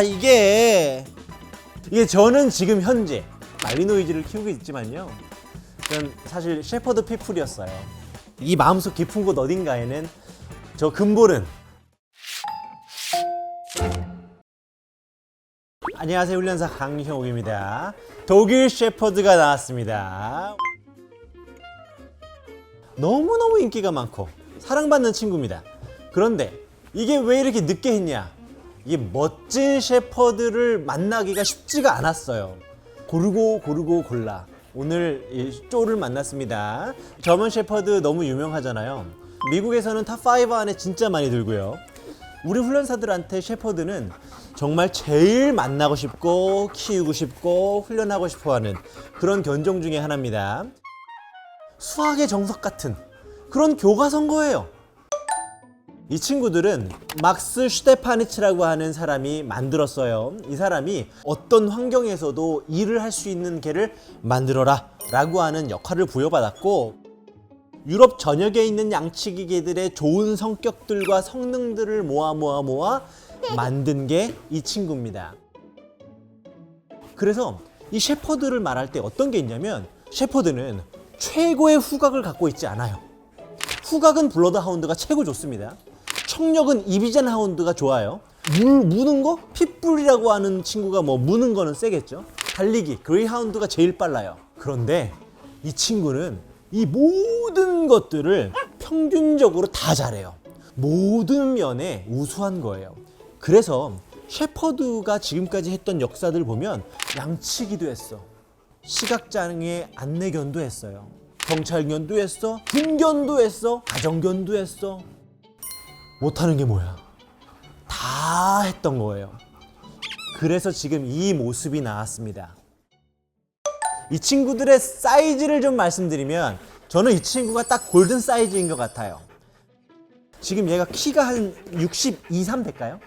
이게 저는 지금 현재 말리노이즈를 키우고 있지만요, 전 사실 셰퍼드 피플이었어요. 이 마음속 깊은 곳 어딘가에는 저 근볼은. 안녕하세요, 훈련사 강형욱입니다. 독일 셰퍼드가 나왔습니다. 너무너무 인기가 많고 사랑받는 친구입니다. 그런데 이게 왜 이렇게 늦게 했냐? 이게 멋진 셰퍼드를 만나기가 쉽지가 않았어요. 고르고 골라 오늘 이 쪼를 만났습니다. 저먼 셰퍼드 너무 유명하잖아요. 미국에서는 탑5 안에 진짜 많이 들고요. 우리 훈련사들한테 셰퍼드는 정말 제일 만나고 싶고 키우고 싶고 훈련하고 싶어하는 그런 견종 중에 하나입니다. 수학의 정석 같은 그런 교과서인 거예요. 이 친구들은 막스 슈테파니츠라고 하는 사람이 만들었어요. 이 사람이 어떤 환경에서도 일을 할 수 있는 개를 만들어라 라고 하는 역할을 부여받았고, 유럽 전역에 있는 양치기 개들의 좋은 성격들과 성능들을 모아 만든 게 이 친구입니다. 그래서 이 셰퍼드를 말할 때 어떤 게 있냐면, 셰퍼드는 최고의 후각을 갖고 있지 않아요. 후각은 블러드 하운드가 최고 좋습니다. 청력은 이비잔 하운드가 좋아요. 무는 거? 핏불이라고 하는 친구가 무는 거는 세겠죠. 달리기, 그레이 하운드가 제일 빨라요. 그런데 이 친구는 이 모든 것들을 평균적으로 다 잘해요. 모든 면에 우수한 거예요. 그래서 셰퍼드가 지금까지 했던 역사들 보면 양치기도 했어, 시각장애 안내견도 했어요, 경찰견도 했어, 군견도 했어, 가정견도 했어. 못하는 게 뭐야? 다 했던 거예요. 그래서 지금 이 모습이 나왔습니다. 이 친구들의 사이즈를 좀 말씀드리면, 저는 이 친구가 딱 골든 사이즈인 것 같아요. 지금 얘가 키가 한 62, 3 될까요?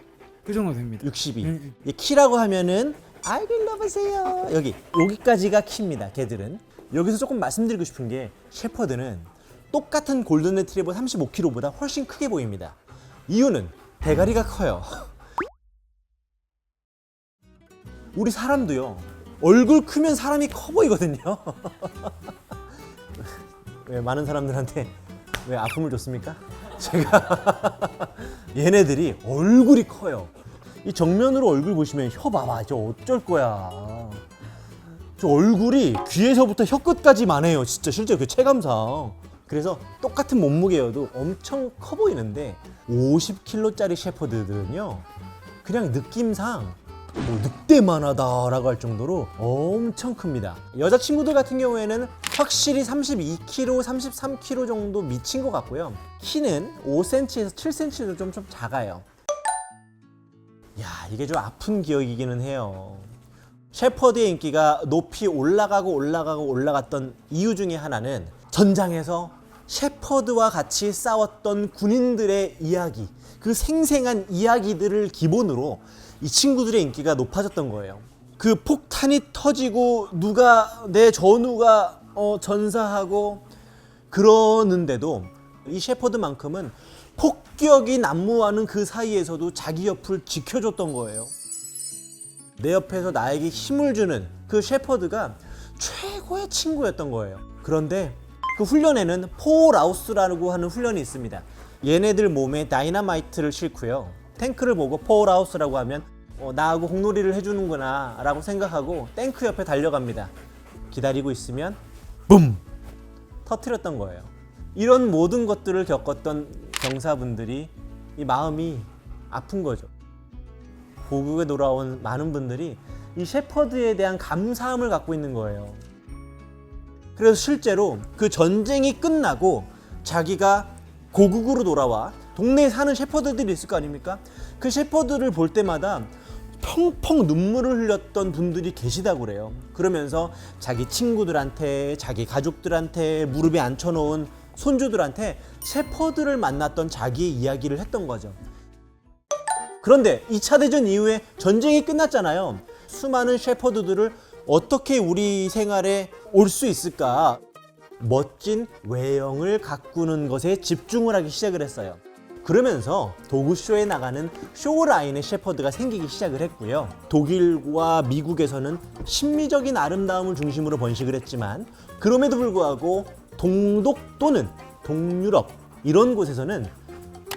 그 정도 됩니다. 62. 이 키라고 하면은 아이고 일로 와보세요. 여기까지가 키입니다. 걔들은. 여기서 조금 말씀드리고 싶은 게, 셰퍼드는 똑같은 골든 레트리버 35kg보다 훨씬 크게 보입니다. 이유는 대가리가 커요. 우리 사람도요, 얼굴 크면 사람이 커 보이거든요. 왜 많은 사람들한테 왜 아픔을 줬습니까? 제가 얘네들이 얼굴이 커요. 이 정면으로 얼굴 보시면 혀 봐봐, 저 어쩔 거야. 저 얼굴이 귀에서부터 혀 끝까지 많아요. 진짜 실제 그 체감상. 그래서 똑같은 몸무게여도 엄청 커 보이는데, 50kg짜리 셰퍼드들은요, 그냥 느낌상 늑대만하다라고 할 정도로 엄청 큽니다. 여자친구들 같은 경우에는 확실히 32kg, 33kg 정도 미친 것 같고요. 키는 5cm에서 7cm도 좀 작아요. 야, 이게 좀 아픈 기억이기는 해요. 셰퍼드의 인기가 높이 올라갔던 이유 중에 하나는 전장에서 셰퍼드와 같이 싸웠던 군인들의 이야기, 그 생생한 이야기들을 기본으로 이 친구들의 인기가 높아졌던 거예요. 그 폭탄이 터지고 내 전우가 전사하고 그러는데도 이 셰퍼드만큼은 폭격이 난무하는 그 사이에서도 자기 옆을 지켜줬던 거예요. 내 옆에서 나에게 힘을 주는 그 셰퍼드가 최고의 친구였던 거예요. 그런데 그 훈련에는 포라우스라고 하는 훈련이 있습니다. 얘네들 몸에 다이너마이트를 싣고요, 탱크를 보고 포라우스라고 하면 나하고 공놀이를 해주는구나 라고 생각하고 탱크 옆에 달려갑니다. 기다리고 있으면 붐! 터뜨렸던 거예요. 이런 모든 것들을 겪었던 병사분들이 이 마음이 아픈 거죠. 고국에 돌아온 많은 분들이 이 셰퍼드에 대한 감사함을 갖고 있는 거예요. 그래서 실제로 그 전쟁이 끝나고 자기가 고국으로 돌아와 동네에 사는 셰퍼드들이 있을 거 아닙니까? 그 셰퍼드를 볼 때마다 펑펑 눈물을 흘렸던 분들이 계시다고 그래요. 그러면서 자기 친구들한테, 자기 가족들한테, 무릎에 앉혀놓은 손주들한테 셰퍼드를 만났던 자기의 이야기를 했던 거죠. 그런데 2차 대전 이후에 전쟁이 끝났잖아요. 수많은 셰퍼드들을 어떻게 우리 생활에 올 수 있을까? 멋진 외형을 가꾸는 것에 집중을 하기 시작을 했어요. 그러면서 도구쇼에 나가는 쇼라인의 셰퍼드가 생기기 시작을 했고요. 독일과 미국에서는 심미적인 아름다움을 중심으로 번식을 했지만 그럼에도 불구하고 동독 또는 동유럽 이런 곳에서는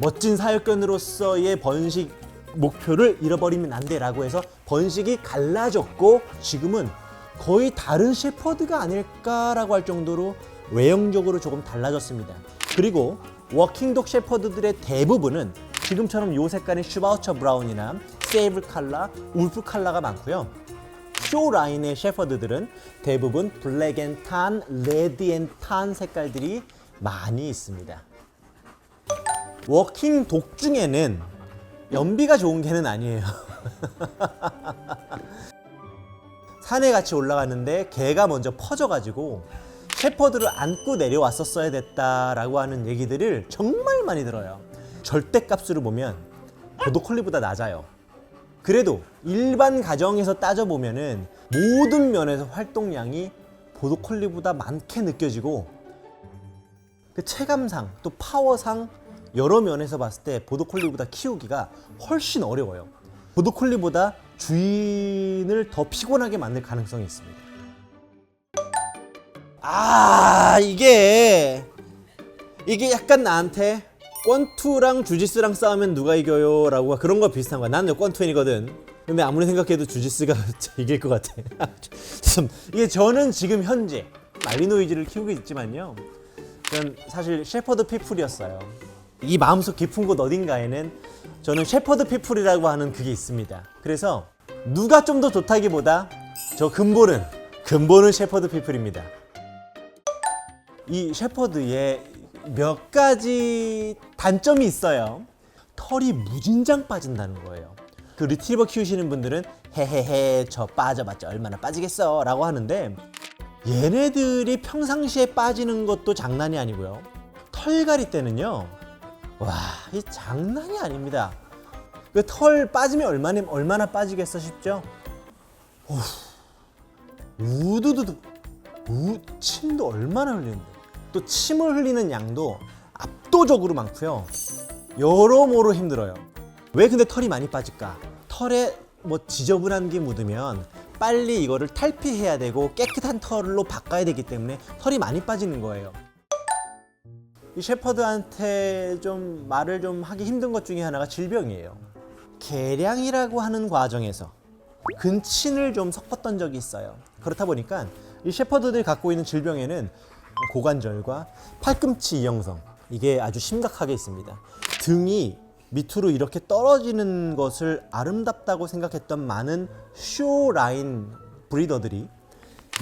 멋진 사육견으로서의 번식 목표를 잃어버리면 안 돼라고 해서 번식이 갈라졌고 지금은 거의 다른 셰퍼드가 아닐까라고 할 정도로 외형적으로 조금 달라졌습니다. 그리고 워킹독 셰퍼드들의 대부분은 지금처럼 요 색깔의 슈바우처 브라운이나 세이블 칼라, 울프 칼라가 많고요. 쇼 라인의 셰퍼드들은 대부분 블랙 앤 탄, 레드 앤 탄 색깔들이 많이 있습니다. 워킹독 중에는 연비가 좋은 개는 아니에요. 산에 같이 올라갔는데 개가 먼저 퍼져가지고 셰퍼드를 안고 내려왔었어야 됐다라고 하는 얘기들을 정말 많이 들어요. 절대값으로 보면 보더콜리보다 낮아요. 그래도 일반 가정에서 따져보면은 모든 면에서 활동량이 보더콜리보다 많게 느껴지고 그 체감상 또 파워상 여러 면에서 봤을 때 보더콜리보다 키우기가 훨씬 어려워요. 보더콜리보다 주인을 더 피곤하게 만들 가능성이 있습니다. 이게 약간 나한테 권투랑 주짓수랑 싸우면 누가 이겨요? 라고 그런 거 비슷한 거야. 나는 권투인이거든. 근데 아무리 생각해도 주짓수가 이길 것 같아. 이게 저는 지금 현재 말리노이즈를 키우고 있지만요. 저는 사실 셰퍼드 피플이었어요. 이 마음속 깊은 곳 어딘가에는 저는 셰퍼드 피플이라고 하는 그게 있습니다. 그래서 누가 좀 더 좋다기보다 저 근본은 셰퍼드 피플입니다. 이 셰퍼드에 몇 가지 단점이 있어요. 털이 무진장 빠진다는 거예요. 그 리트리버 키우시는 분들은 헤헤헤 저 빠져봤자 얼마나 빠지겠어 라고 하는데 얘네들이 평상시에 빠지는 것도 장난이 아니고요. 털갈이 때는요, 와, 이 장난이 아닙니다. 그 털 빠지면 얼마나 빠지겠어 싶죠? 우두두두 침도 얼마나 흘리는데, 또 침을 흘리는 양도 압도적으로 많고요. 여러모로 힘들어요. 왜 근데 털이 많이 빠질까? 털에 뭐 지저분한 게 묻으면 빨리 이거를 탈피해야 되고 깨끗한 털로 바꿔야 되기 때문에 털이 많이 빠지는 거예요. 이 셰퍼드한테 좀 말을 좀 하기 힘든 것 중에 하나가 질병이에요. 개량이라고 하는 과정에서 근친을 좀 섞었던 적이 있어요. 그렇다 보니까 이 셰퍼드들이 갖고 있는 질병에는 고관절과 팔꿈치 이형성, 이게 아주 심각하게 있습니다. 등이 밑으로 이렇게 떨어지는 것을 아름답다고 생각했던 많은 쇼라인 브리더들이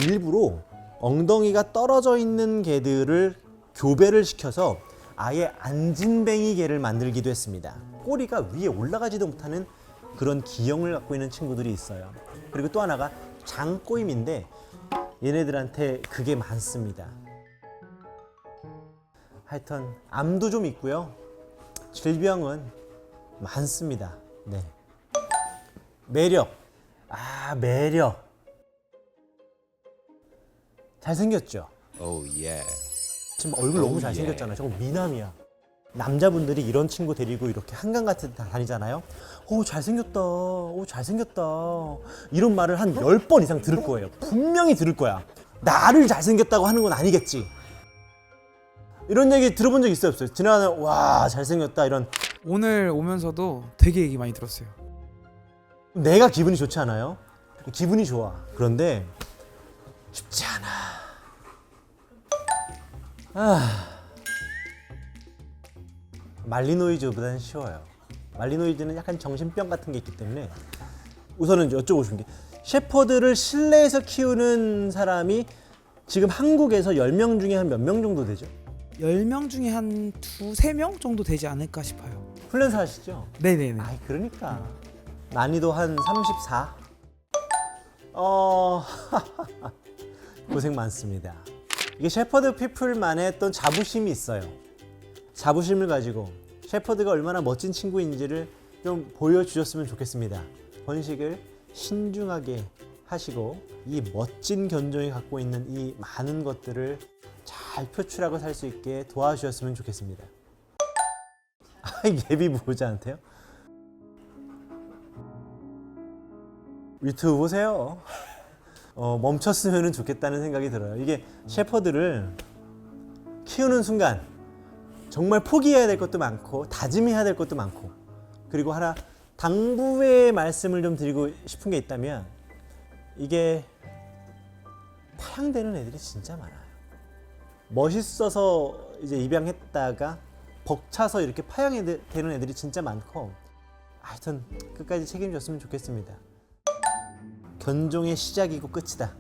일부러 엉덩이가 떨어져 있는 개들을 교배를 시켜서 아예 안진뱅이 개를 만들기도 했습니다. 꼬리가 위에 올라가지도 못하는 그런 기형을 갖고 있는 친구들이 있어요. 그리고 또 하나가 장꼬임인데 얘네들한테 그게 많습니다. 하여튼 암도 좀 있고요. 질병은 많습니다. 네. 매력. 매력. 잘생겼죠? Oh yeah. 지금 얼굴 너무 잘생겼잖아요. 저거 미남이야. 남자분들이 이런 친구 데리고 이렇게 한강 같은 데 다니잖아요. 오, 잘생겼다. 오, 잘생겼다. 이런 말을 한 10번 이상 들을 거예요. 분명히 들을 거야. 나를 잘생겼다고 하는 건 아니겠지. 이런 얘기 들어본 적 있어요, 없어요? 지나가는 와, 잘생겼다 이런. 오늘 오면서도 되게 얘기 많이 들었어요. 내가 기분이 좋지 않아요? 기분이 좋아. 그런데 쉽지 않아. 말리노이즈보다는 쉬워요. 말리노이즈는 약간 정신병 같은 게 있기 때문에 우선은 여쭤보고 싶은 게, 셰퍼드를 실내에서 키우는 사람이 지금 한국에서 10명 중에 한 몇 명 정도 되죠? 10명 중에 한 2-3명 정도 되지 않을까 싶어요. 플랜스 하시죠? 네네네. 그러니까 난이도 한 34? 고생 많습니다. 이게 셰퍼드 피플만의 또 자부심이 있어요. 자부심을 가지고 셰퍼드가 얼마나 멋진 친구인지를 좀 보여주셨으면 좋겠습니다. 번식을 신중하게 하시고 이 멋진 견종이 갖고 있는 이 많은 것들을 잘 표출하고 살 수 있게 도와주셨으면 좋겠습니다. 예비 보호자한테요? 유튜브 보세요. 멈췄으면 좋겠다는 생각이 들어요. 이게 셰퍼드를 키우는 순간 정말 포기해야 될 것도 많고 다짐해야 될 것도 많고, 그리고 하나 당부의 말씀을 좀 드리고 싶은 게 있다면, 이게 파양되는 애들이 진짜 많아요. 멋있어서 이제 입양했다가 벅차서 이렇게 파양되는 애들이 진짜 많고, 하여튼 끝까지 책임졌으면 좋겠습니다. 견종의 시작이고 끝이다.